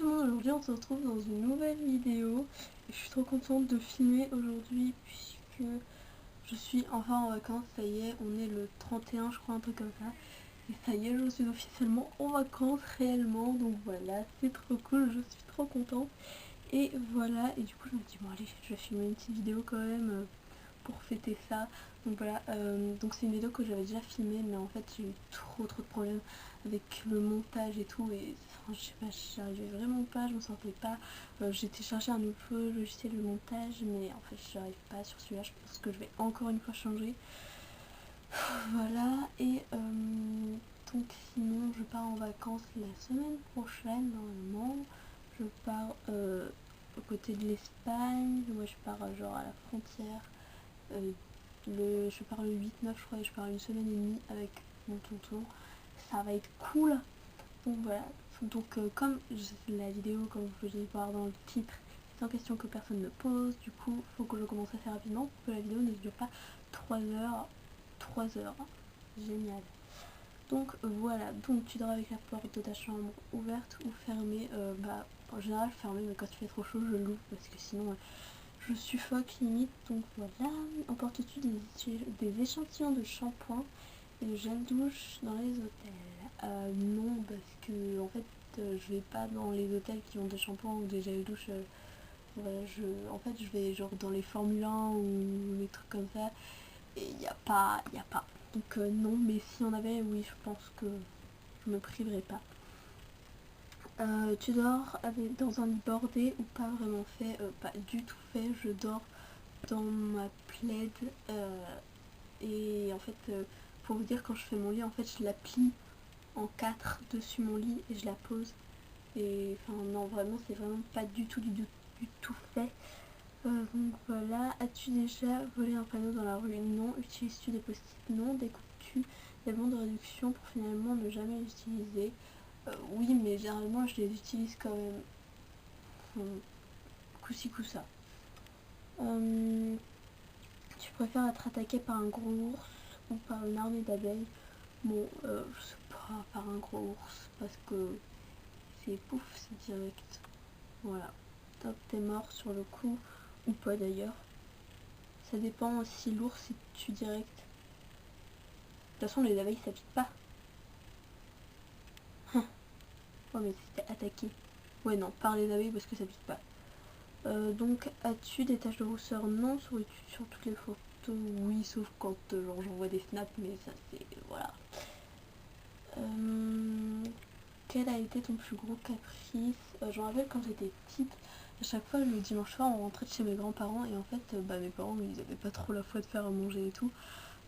tout le monde, aujourd'hui on se retrouve dans une nouvelle vidéo et je suis trop contente de filmer aujourd'hui puisque je suis enfin en vacances. Ça y est, on est le 31 je crois, un truc comme ça, et ça y est, je suis officiellement en vacances réellement, donc voilà, c'est trop cool, je suis trop contente. Et voilà, et du coup je me dis bon allez, je vais filmer une petite vidéo quand même pour fêter ça. Donc voilà, donc c'est une vidéo que j'avais déjà filmée, mais en fait j'ai eu trop de problèmes avec le montage et tout, et enfin, je sais pas, j'arrivais vraiment pas, je me sentais pas. J'ai téléchargé un nouveau logiciel de montage, mais en fait j'arrive pas sur celui-là, je pense que je vais encore une fois changer. Voilà, et donc sinon je pars en vacances la semaine prochaine normalement. Je pars aux côtés de l'Espagne, moi je pars genre à la frontière. Je pars le 8-9 je crois, et je pars une semaine et demie avec mon tonton. Ça va être cool. Donc voilà. Donc comme la vidéo, comme vous pouvez voir dans le titre, c'est en question que personne ne pose, du coup faut que je commence assez rapidement pour que la vidéo ne dure pas 3 heures. 3 heures. Génial. Donc voilà, donc tu dors avec la porte de ta chambre ouverte ou fermée. En général fermée, mais quand il fait trop chaud je l'ouvre parce que sinon je suffoque limite. Donc voilà. Emportes-tu des échantillons de shampoing et de gel douche dans les hôtels? Non, parce que en fait je vais pas dans les hôtels qui ont des shampoings ou des gel douche. Voilà, en fait je vais genre dans les Formule 1 ou les trucs comme ça, et il y a pas. Donc non, mais si on avait, oui, je pense que je me priverais pas. Tu dors dans un lit bordé ou pas vraiment fait? Pas du tout fait, je dors dans ma plaid, et en fait pour vous dire, quand je fais mon lit, en fait je la plie en 4 dessus mon lit et je la pose. Et enfin non, vraiment c'est vraiment pas du tout fait. Donc voilà. As-tu déjà volé un panneau dans la rue? Non. Utilises-tu des post-it? Non. Découpes-tu des bons de réduction pour finalement ne jamais les utiliser? Oui, mais généralement je les utilise quand même. Coup-ci coup-ça. Tu préfères être attaqué par un gros ours ou par une armée d'abeilles? Bon, je sais pas, par un gros ours, parce que c'est pouf, c'est direct. Voilà. Top, t'es mort sur le coup, ou pas d'ailleurs. Ça dépend si l'ours il tue direct. De toute façon, les abeilles ça pique pas. Oh, mais c'était attaqué. Ouais, non, par les abeilles parce que ça pique pas. Donc, as-tu des taches de rousseur? Non. Souris-tu sur toutes les photos? Oui, sauf quand genre j'envoie des snaps, mais ça c'est. Voilà. Quel a été ton plus gros caprice? Je me rappelle quand j'étais petite, à chaque fois le dimanche soir on rentrait de chez mes grands-parents, et en fait mes parents ils avaient pas trop la foi de faire à manger et tout.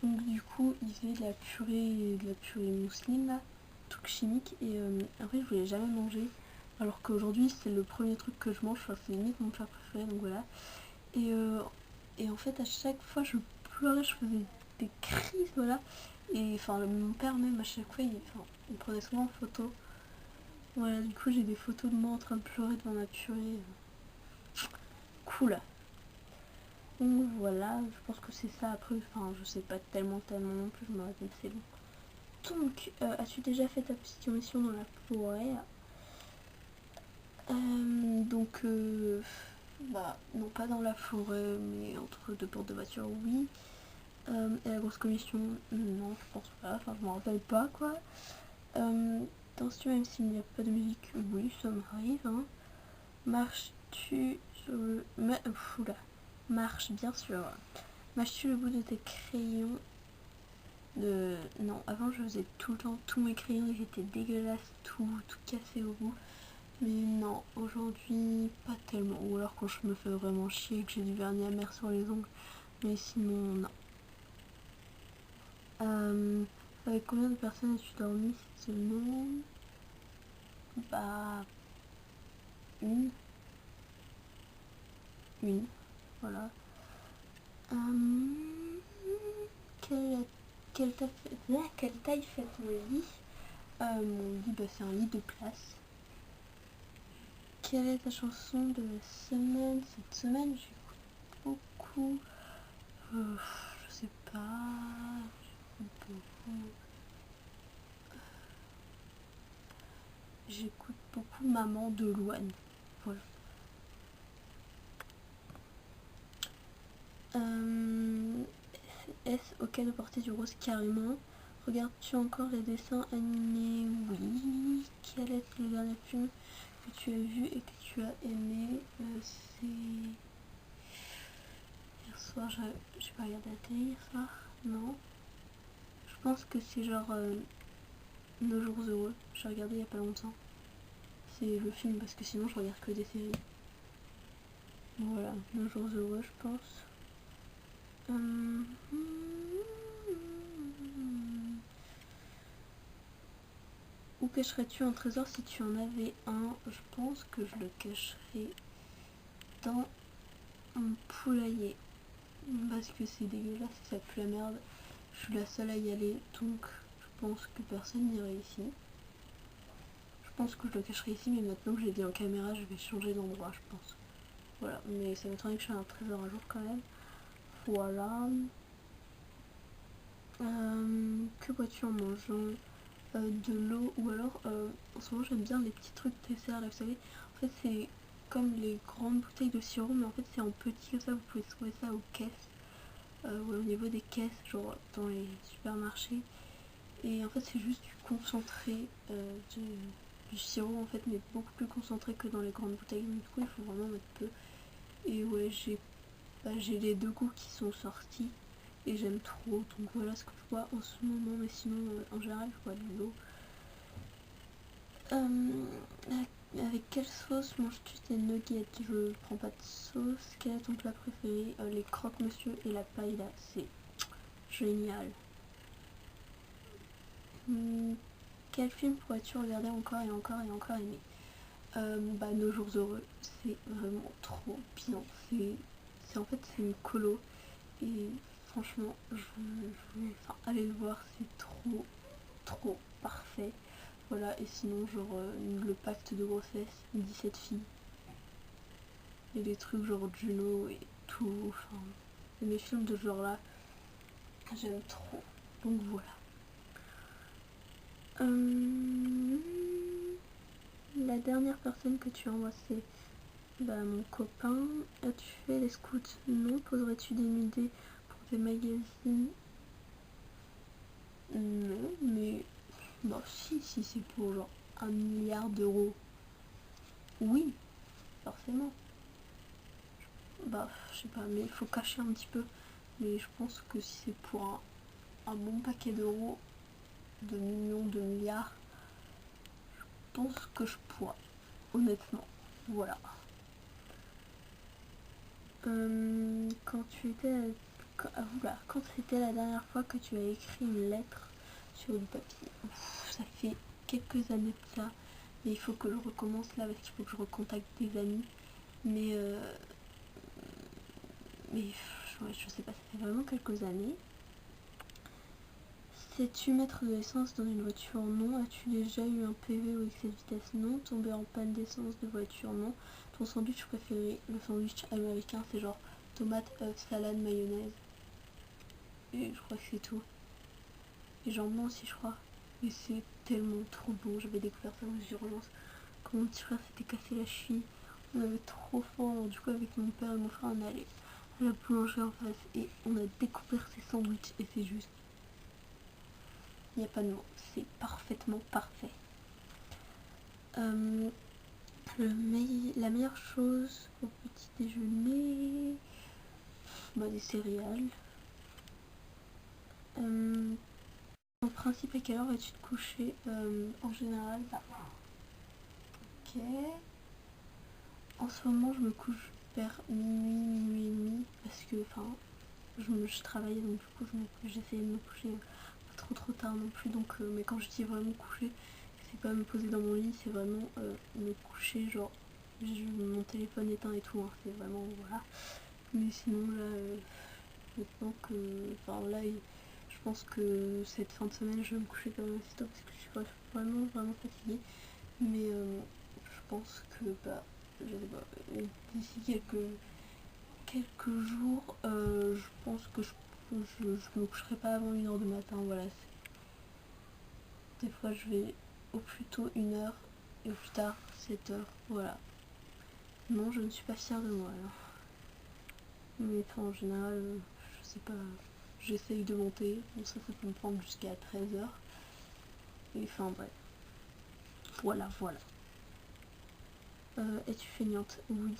Donc du coup ils faisaient de la purée mousseline là, truc chimique, et en fait je voulais jamais manger. Alors qu'aujourd'hui c'est le premier truc que je mange, enfin, c'est limite mon plat préféré, donc voilà. Et, et en fait à chaque fois je pleurais, je faisais des crises, voilà. Et enfin mon père même à chaque fois il prenait souvent en photo. Voilà, du coup j'ai des photos de moi en train de pleurer devant ma purée. Cool. Donc voilà, je pense que c'est ça. Après, enfin je sais pas tellement non plus, je me rappelle, c'est long. Donc, as-tu déjà fait ta petite mission dans la forêt? Donc, non, pas dans la forêt, mais entre deux portes de voiture, oui. Et la grosse commission, non, je pense pas, enfin je m'en rappelle pas quoi. Danses-tu même s'il n'y a pas de musique? Oui, ça m'arrive, hein. Marches-tu sur le... Oula. Marche, bien sûr. Mâches-tu le bout de tes crayons? Non, avant je faisais tout le temps tous mes crayons, ils étaient dégueulasses, tout cassé au bout. Mais non, aujourd'hui pas tellement. Ou alors quand je me fais vraiment chier et que j'ai du vernis amer sur les ongles. Mais sinon, non. Avec combien de personnes as-tu dormi cette semaine? Bah, une. Voilà. Quelle, quelle taille fait ton lit? Mon lit, c'est un lit de place. Quelle est ta chanson de la semaine? Cette semaine, j'écoute beaucoup. Je sais pas. J'écoute beaucoup. j'écoute beaucoup Maman de Louane. Voilà. Est-ce ok de porter du rose carrément? Regardes-tu encore les dessins animés? Oui. Quel est le dernier film que tu as vu et que tu as aimé? C'est... Hier soir, j'ai pas regardé la télé hier soir? Non. Je pense que c'est genre Nos jours heureux. J'ai regardé il y a pas longtemps. C'est le film parce que sinon je regarde que des séries. Voilà, Nos jours heureux je pense. Où cacherais-tu un trésor si tu en avais un? Je pense que je le cacherais dans un poulailler. Parce que c'est dégueulasse, ça pue la merde. Je suis la seule à y aller, donc je pense que personne n'irait ici. Je pense que je le cacherai ici, mais maintenant que j'ai dit en caméra, je vais changer d'endroit, je pense. Voilà, mais ça m'étonnerait que je fasse un trésor un jour quand même. Voilà. Que bois-tu en mangeant? De l'eau, ou alors en ce moment j'aime bien les petits trucs dessert là, vous savez. En fait c'est comme les grandes bouteilles de sirop, mais en fait c'est en petit comme ça, vous pouvez trouver ça aux caisses, ou au niveau des caisses, genre dans les supermarchés. Et en fait c'est juste du concentré du sirop en fait, mais beaucoup plus concentré que dans les grandes bouteilles, donc du coup il faut vraiment mettre peu. Et ouais, j'ai les deux goûts qui sont sortis et j'aime trop, donc voilà ce que je bois en ce moment. Mais sinon en général je bois de l'eau. Avec quelle sauce manges-tu tes nuggets? Je prends pas de sauce. Quel est ton plat préféré? Les croque-monsieur et la paella, c'est génial. Quel film pourrais-tu regarder encore et encore et encore aimer? Nos jours heureux, c'est vraiment trop bien. En fait c'est une colo et franchement allez le voir, c'est trop parfait. Voilà, et sinon genre le pacte de grossesse, 17 filles. Et des trucs genre Juno et tout, enfin mes films de ce genre là, j'aime trop. Donc voilà. La dernière personne que tu envoies c'est mon copain. As-tu fait les scouts? Non. Poserais-tu des idées pour des magazines? Non, mais si c'est pour genre 1 milliard d'euros, oui, forcément. Je sais pas, mais il faut cacher un petit peu. Mais je pense que si c'est pour un bon paquet d'euros, de millions, de milliards, je pense que je pourrais, honnêtement. Voilà. Quand c'était la dernière fois que tu as écrit une lettre sur du papier? Ça fait quelques années de ça, mais il faut que je recommence là parce qu'il faut que je recontacte des amis. Mais je sais pas, ça fait vraiment quelques années. Sais-tu mettre de l'essence dans une voiture? Non. As-tu déjà eu un PV ou excès de vitesse? Non. Tombé en panne d'essence de voiture? Non. Ton sandwich préféré? Le sandwich américain, c'est genre tomate, œuf, salade, mayonnaise. Et je crois que c'est tout. Et jambon aussi, je crois. Et c'est tellement trop bon. J'avais découvert ça aux urgences quand mon petit frère s'était cassé la cheville. On avait trop faim. Alors, du coup, avec mon père et mon frère, on est allé à la boulangerie en face et on a découvert ces sandwichs. Et c'est juste... Il n'y a pas de mots. C'est parfaitement parfait. La meilleure chose au petit déjeuner, des céréales. En principe, à quelle heure vas-tu te coucher? En général, ok. En ce moment, je me couche vers minuit et demi parce que, je travaillais, donc du coup, j'essayais de me coucher pas trop tard non plus. Donc, mais quand je dis vraiment coucher, c'est pas me poser dans mon lit, c'est vraiment me coucher, genre mon téléphone éteint et tout, hein, c'est vraiment voilà. Mais sinon là, maintenant que, je pense que cette fin de semaine je vais me coucher quand même assez tôt parce que je suis vraiment fatiguée. Mais je pense que je sais pas, d'ici quelques jours, je pense que je me coucherai pas avant 1h du matin, voilà. Des fois je vais au plus tôt 1h et au plus tard 7 heures, voilà. Non, je ne suis pas fière de moi alors. Mais en général, je sais pas, j'essaye de monter, bon ça peut me prendre jusqu'à 13 heures. Et enfin bref. Voilà. Es-tu feignante? Oui.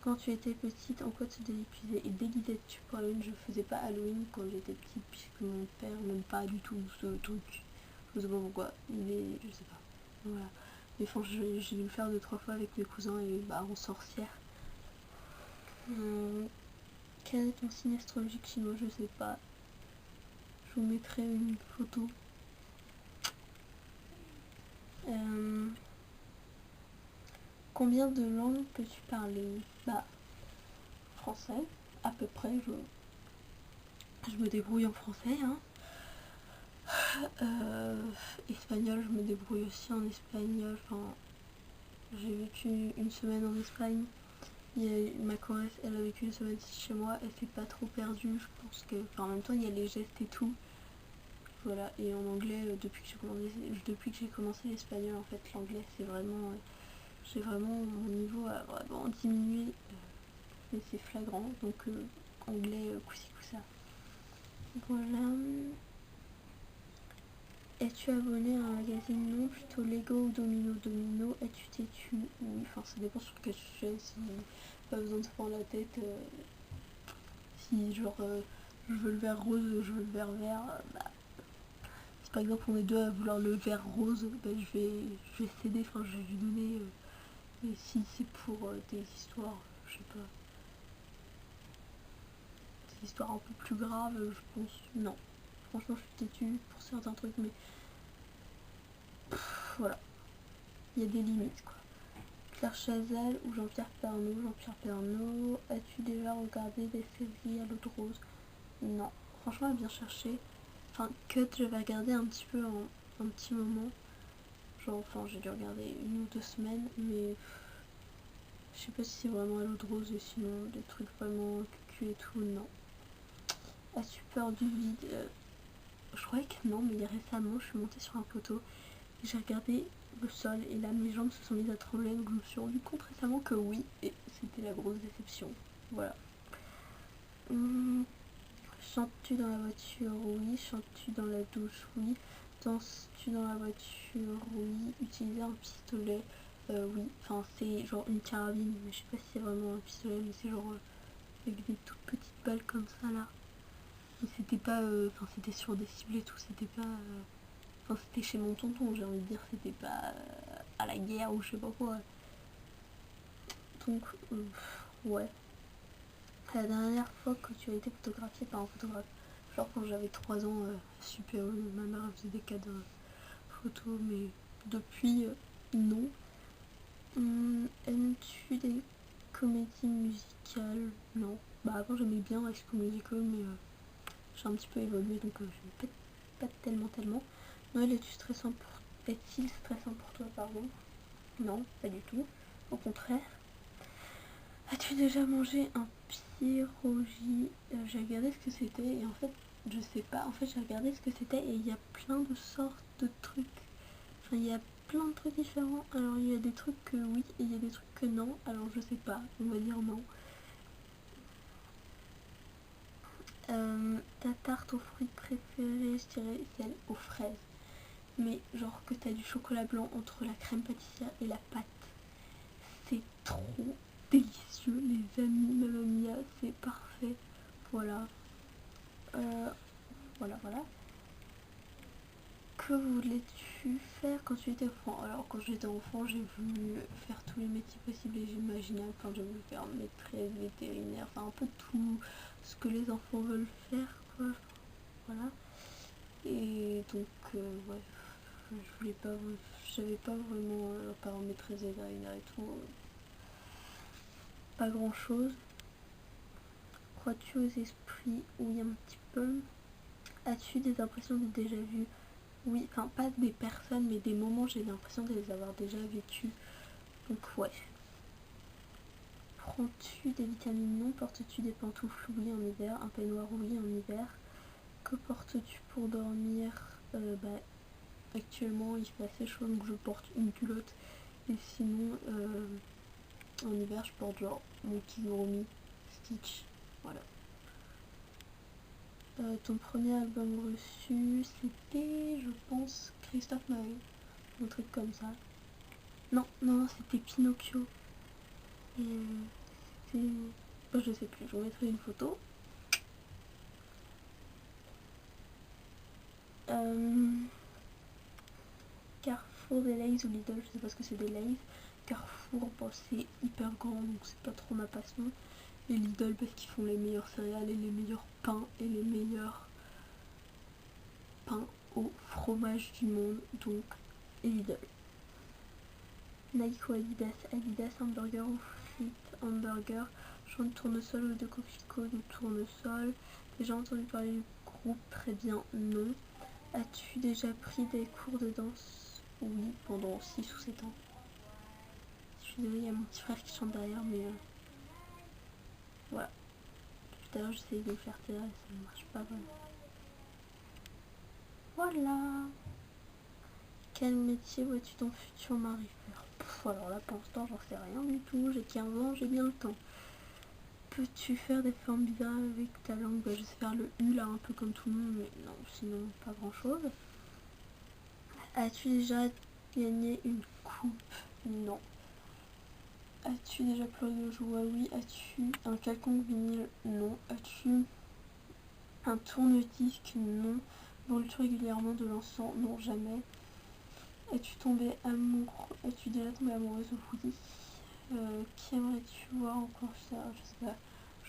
Quand tu étais petite, en quoi tu déguisais-tu pour Halloween? Je faisais pas Halloween quand j'étais petite, puisque mon père n'aime pas du tout ce truc. Je sais pas pourquoi, je sais pas. Voilà. Mais enfin, j'ai dû le faire 2-3 fois avec mes cousins et en sorcière. Quel est ton signe astrologique chinois? Je sais pas. Je vous mettrai une photo. Combien de langues peux-tu parler? Français, à peu près. Je me débrouille en français. Espagnol, je me débrouille aussi en espagnol. Enfin, j'ai vécu une semaine en Espagne. Ma choresse, elle a vécu une semaine chez moi. Elle s'est pas trop perdue. Je pense que, en même temps, il y a les gestes et tout. Voilà. Et en anglais, depuis que j'ai commencé l'espagnol, en fait, l'anglais, c'est vraiment, j'ai vraiment mon niveau a vraiment diminué. Et c'est flagrant. Donc anglais, coup-ci coup-ça. Voilà. Es-tu abonné à un magazine? Non, plutôt Lego ou Domino. Domino, es-tu têtu? Oui, enfin ça dépend sur quel sujet, si pas besoin de se prendre la tête. Si genre je veux le vert rose, je veux le vert vert, si par exemple on est deux à vouloir le vert rose, je vais céder, enfin je vais lui donner. Et si c'est pour des histoires, je sais pas, des histoires un peu plus graves, je pense non. Franchement je suis têtue pour certains trucs, mais voilà, il y a des limites quoi. Claire Chazal ou Jean-Pierre Pernaut? Jean-Pierre Pernaut, as-tu déjà regardé des séries à l'eau de rose? Non, franchement elle a bien cherché. Enfin, Cut, j'avais regardé un petit peu en un petit moment. Genre, enfin, j'ai dû regarder 1 ou 2 semaines, mais je sais pas si c'est vraiment à l'eau de rose, et sinon des trucs vraiment cucu et tout, non. As-tu peur du vide? Je croyais que non, mais récemment, je suis montée sur un poteau et j'ai regardé le sol et là mes jambes se sont mises à trembler, donc je me suis rendu compte récemment que oui, et c'était la grosse déception. Voilà. Chantes-tu dans la voiture? Oui. Chantes-tu dans la douche? Oui. Danses-tu dans la voiture? Oui. Utiliser un pistolet? Oui. Enfin, c'est genre une carabine, mais je sais pas si c'est vraiment un pistolet, mais c'est genre avec des toutes petites balles comme ça là. Et c'était pas. Enfin, c'était sur des cibles et tout, c'était pas. Enfin, c'était chez mon tonton, j'ai envie de dire, c'était pas à la guerre ou je sais pas quoi. Donc, ouais. La dernière fois que tu as été photographiée par un photographe? Genre quand j'avais 3 ans, super, ma mère faisait des cadres photos, mais depuis, non. Aimes-tu des comédies musicales? Non. Avant j'aimais bien High School Musical, mais j'ai un petit peu évolué, donc je n'aime pas tellement. Noël, est-il stressant pour toi, pardon? Non, pas du tout. Au contraire. As-tu déjà mangé un pierogi? J'ai regardé ce que c'était et en fait, je sais pas. En fait, j'ai regardé ce que c'était et il y a plein de sortes de trucs. Enfin, il y a plein de trucs différents. Alors, il y a des trucs que oui et il y a des trucs que non. Alors, je sais pas. On va dire non. Ta tarte aux fruits préférée, je dirais celle aux fraises. Mais genre que t'as du chocolat blanc entre la crème pâtissière et la pâte. C'est trop délicieux, les amis. Mamma mia, c'est parfait. Voilà. Voilà. Que voulais-tu faire quand tu étais enfant? Alors quand j'étais enfant, j'ai voulu faire tous les métiers possibles et imaginables. Enfin, j'ai voulu faire maîtresse, vétérinaire, enfin un peu tout ce que les enfants veulent faire, quoi. Voilà. Et donc, ouais, je voulais pas, j'avais pas vraiment, par exemple, maîtresse, vétérinaire et tout, pas grand chose. Crois-tu aux esprits? Oui, un petit peu. As-tu des impressions de déjà vu? Oui, enfin pas des personnes, mais des moments, j'ai l'impression de les avoir déjà vécus. Donc ouais. Prends-tu des vitamines? Non. Portes-tu des pantoufles? Oui, en hiver. Un peignoir? Oui, en hiver. Que portes-tu pour dormir? actuellement il fait assez chaud donc je porte une culotte. Et sinon en hiver je porte genre mon kigurumi Stitch. Voilà. Ton premier album reçu c'était je pense Christophe Maé. Un truc comme ça. Non, c'était Pinocchio. Et c'était... Bah, je sais plus, je vous mettrai une photo. Carrefour des Lays ou Lidl, je sais pas ce que c'est des Lays. Carrefour, bon, c'est hyper grand donc c'est pas trop ma passion. Et Lidl parce qu'ils font les meilleurs céréales et les meilleurs pains et les meilleurs pains au fromage du monde, donc Lidl. Nike ou Adidas, Adidas, hamburger ou frites, hamburger, champ de tournesol ou de coquelicot ou tournesol. Déjà entendu parler du groupe, très bien, non. As-tu déjà pris des cours de danse? Oui, pendant 6 ou 7 ans. Je suis désolée, il y a mon petit frère qui chante derrière, mais voilà. Tout à l'heure, j'essaye de le faire taire et ça ne marche pas vraiment. Voilà. Quel métier vois-tu ton futur mari faire? Alors là, pour l'instant, j'en sais rien du tout. J'ai 15 ans, j'ai bien le temps. Peux-tu faire des formes bizarres avec ta langue? Bah, je sais faire le U là, un peu comme tout le monde, mais non, sinon pas grand-chose. As-tu déjà gagné une coupe? Non. As-tu déjà pleuré de joie? Oui. As-tu un quelconque vinyle? Non. As-tu un tourne-disque? Non. Brûles-tu régulièrement de l'encens? Non, jamais. As-tu déjà tombé amoureuse? Oui. Qui aimerais-tu voir en concert? Je sais pas.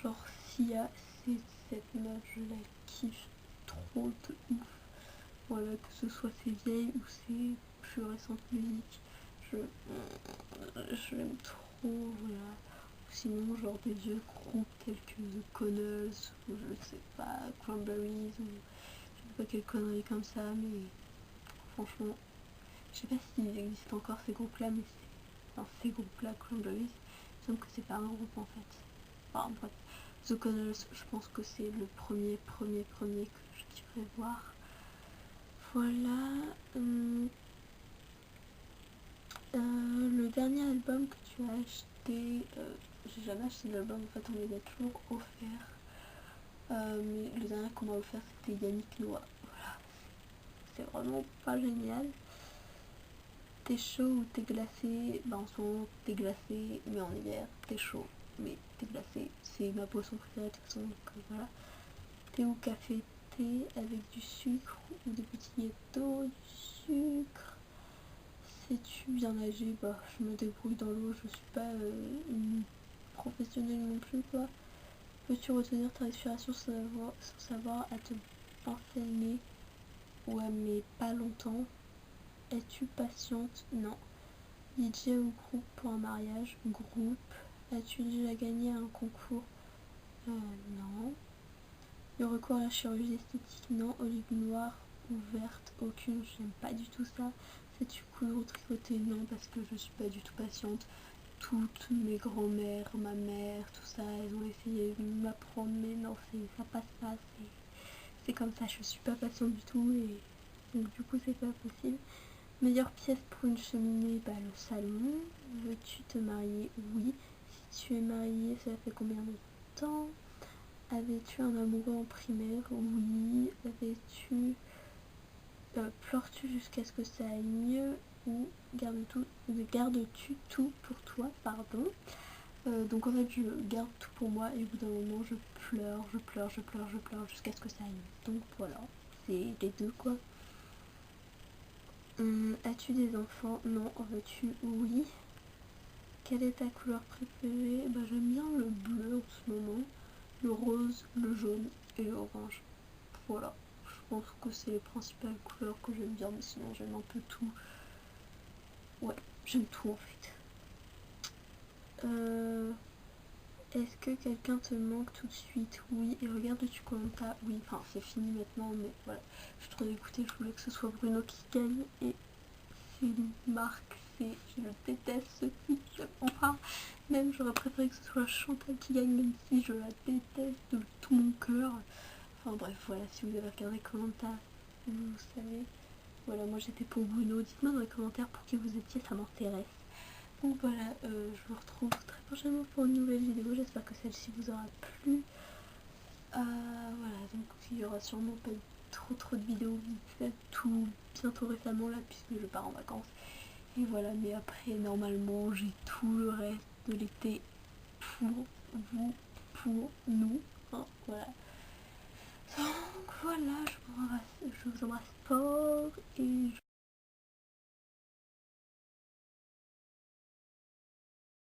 Genre Sia, c'est cette meuf, je la kiffe trop de ouf. Voilà, que ce soit ses vieilles ou ses plus récentes musiques. Je l'aime trop, voilà. Sinon, genre des vieux groupes tels que The Connells, ou je sais pas, Cranberries, ou je sais pas quelle connerie comme ça, mais franchement, je sais pas s'ils existent encore ces groupes-là, mais ces groupes-là, Cranberries, il me semble que c'est pas un groupe en fait. Enfin bref, The Connells, je pense que c'est le premier que je kifferais voir. Voilà. Le dernier album que tu as acheté, j'ai jamais acheté d'album, en fait on les a toujours offerts. Mais le dernier qu'on m'a offert c'était Yannick Noah. Voilà, c'est vraiment pas génial. T'es chaud ou t'es glacé? Bah en ce moment t'es glacé, mais en hiver t'es chaud, mais t'es glacé. C'est ma boisson préférée de toute façon, donc voilà. Thé ou café? Thé avec du sucre ou des petits gâteaux? Du sucre. Sais-tu bien nager? Bah je me débrouille dans l'eau, je suis pas une professionnelle non plus quoi. Peux-tu retenir ta respiration sans savoir à te pincer le nez? Ouais mais pas longtemps. Es-tu patiente? Non. DJ ou groupe pour un mariage? Groupe. As-tu déjà gagné un concours? Non. Le recours à la chirurgie esthétique? Non. Olive noire ou verte? Aucune, j'aime pas du tout ça. Sais-tu coudre ou tricoter? Non, parce que je suis pas du tout patiente. Toutes mes grand-mères, ma mère, tout ça, elles ont essayé de m'apprendre, mais non, ça passe pas. C'est comme ça, je suis pas patiente du tout, et donc du coup, c'est pas possible. Meilleure pièce pour une cheminée? Bah, le salon. Veux-tu te marier? Oui. Si tu es mariée, ça fait combien de temps? Avais-tu un amoureux en primaire? Oui. Pleures-tu jusqu'à ce que ça aille mieux? Ou gardes-tu tout pour toi? Pardon. Donc en fait, je garde tout pour moi et au bout d'un moment, je pleure jusqu'à ce que ça aille mieux. Donc voilà, c'est les deux quoi. As-tu des enfants? Non. En veux-tu? Oui. Quelle est ta couleur préférée? Bah j'aime bien le bleu en ce moment, le rose, le jaune et l'orange. Voilà. Je pense que c'est les principales couleurs que j'aime bien, mais sinon j'aime un peu tout. Ouais, j'aime tout en fait. Est-ce que quelqu'un te manque tout de suite? Oui. Et regarde-tu Koh-Lanta? Oui. Enfin, c'est fini maintenant, mais voilà. Je suis trop dégoûtée, je voulais que ce soit Bruno qui gagne et c'est une marque. Je déteste ce titre. Enfin, même j'aurais préféré que ce soit Chantal qui gagne, même si je la déteste de tout mon cœur. Enfin bref, voilà, si vous avez regardé Koh-Lanta, vous savez. Voilà, moi j'étais pour Bruno. Dites-moi dans les commentaires pour qui vous étiez, ça m'intéresse. Donc voilà, je vous retrouve très prochainement pour une nouvelle vidéo. J'espère que celle-ci vous aura plu. Voilà, donc il y aura sûrement pas trop de vidéos tout bientôt récemment là, puisque je pars en vacances. Et voilà, mais après normalement j'ai tout le reste de l'été pour vous, pour nous. Hein, voilà. Donc voilà, je vous embrasse fort et